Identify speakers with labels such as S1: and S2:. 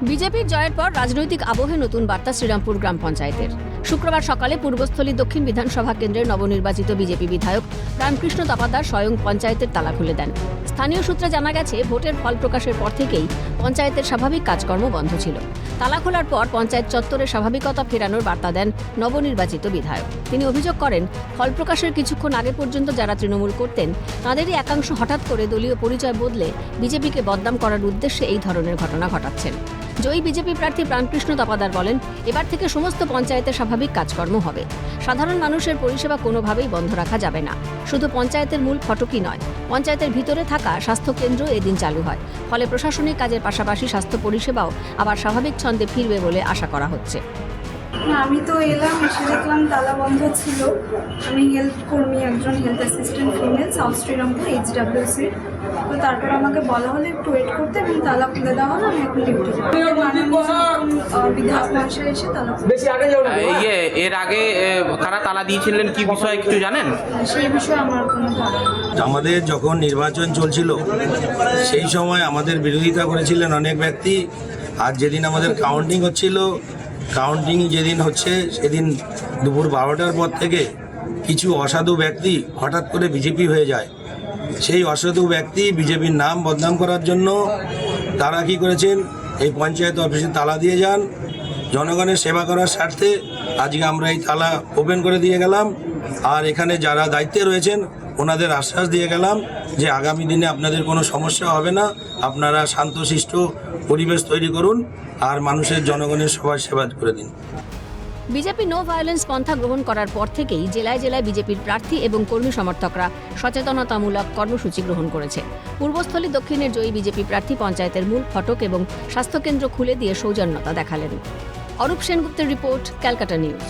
S1: বিজেপির জয়ের পর রাজনৈতিক আবহে নতুন বার্তা শ্রীরামপুর গ্রাম পঞ্চায়েতের। শুক্রবার সকালে পূর্বস্থলী দক্ষিণ বিধানসভা কেন্দ্রের নবনির্বাচিত বিজেপি বিধায়ক রামকৃষ্ণ তাপাদার স্বয়ং পঞ্চায়েতের তালা খুলে দেন। স্থানীয় সূত্রে জানা গেছে, ভোটের ফল প্রকাশের পর থেকেই পঞ্চায়েতের স্বাভাবিক কাজকর্ম বন্ধ ছিল। তালা খোলার পর পঞ্চায়েত চত্বরে স্বাভাবিকতা ফেরানোর বার্তা দেন নবনির্বাচিত বিধায়ক। তিনি অভিযোগ করেন, ফল প্রকাশের কিছুক্ষণ আগে পর্যন্ত যারা তৃণমূল করতেন তাদেরই একাংশ হঠাৎ করে দলীয় পরিচয় বদলে বিজেপিকে বদনাম করার উদ্দেশ্যে এই ধরনের ঘটনা ঘটাচ্ছেন। জয়ী বিজেপি প্রার্থী প্রাণকৃষ্ণ তাপাদার বলেন, এবার থেকে সমস্ত পঞ্চায়েতে স্বাভাবিক কাজকর্ম হবে। সাধারণ মানুষের পরিষেবা কোনোভাবেই বন্ধ রাখা যাবে না। শুধু পঞ্চায়েতের মূল ফটকই নয়, পঞ্চায়েতের ভিতরে থাকা স্বাস্থ্যকেন্দ্র এদিন চালু হয়। ফলে প্রশাসনিক কাজের পাশাপাশি স্বাস্থ্য পরিষেবাও আবার স্বাভাবিক ছন্দে ফিরবে বলে আশা করা হচ্ছে।
S2: আমি তো এলাম, এসে দেখলাম তালা বন্ধ ছিল। আমি হেলথ কর্মী, একজন health assistant female, south Srirampur HWC। তো তারপর আমাকে বলা হলো একটু ওয়েট করতে এবং তালা খুলে দেওয়া হলো। আমি এখন ডিউটি বিধায়ক মহাশয় এসে তালা
S3: এর আগে কারা তালা দিয়েছিলেন, কি বিষয়ে কিছু জানেন?
S2: সেই বিষয়ে আমার কোনো ধারণা নেই।
S4: আমাদের যখন নির্বাচন চলছিল সেই সময় আমাদের বিরোধিতা করেছিলেন অনেক ব্যক্তি। আর যেদিন আমাদের কাউন্টিং হচ্ছিল, কাউন্টিং যেদিন হচ্ছে সেদিন দুপুর 12টার পর থেকে কিছু অসাধু ব্যক্তি হঠাৎ করে বিজেপি হয়ে যায়। সেই অসাধু ব্যক্তি বিজেপির নাম বদনাম করার জন্য তারা কি করেছেন, এই পঞ্চায়েত অফিসে তালা দিয়ে যান। জনগণের সেবা করার স্বার্থে আজকে আমরা এই তালা ওপেন করে দিয়ে গেলাম। আর এখানে যারা দায়িত্বে রয়েছেন ওনাদের আশ্বাস দিয়ে গেলাম যে আগামী দিনে আপনাদের কোনো সমস্যা হবে না, আপনারা শান্তশিষ্ট পরিবেশ তৈরি করুন আর মানুষের জনগণের সবার সেবা করে দিন।
S1: বিজেপি নো ভায়োলেন্স পন্থা গ্রহণ করার পর থেকেই জেলায় জেলায় বিজেপির প্রার্থী এবং কর্মী সমর্থকরা সচেতনতামূলক কর্মসূচি গ্রহণ করেছে। পূর্বস্থলী দক্ষিণের জয়ী বিজেপি প্রার্থী পঞ্চায়েতের মূল ফটক এবং স্বাস্থ্যকেন্দ্র খুলে দিয়ে সৌজন্যতা দেখালেন। অরূপ সেনগুপ্তের রিপোর্ট, ক্যালকাটা নিউজ।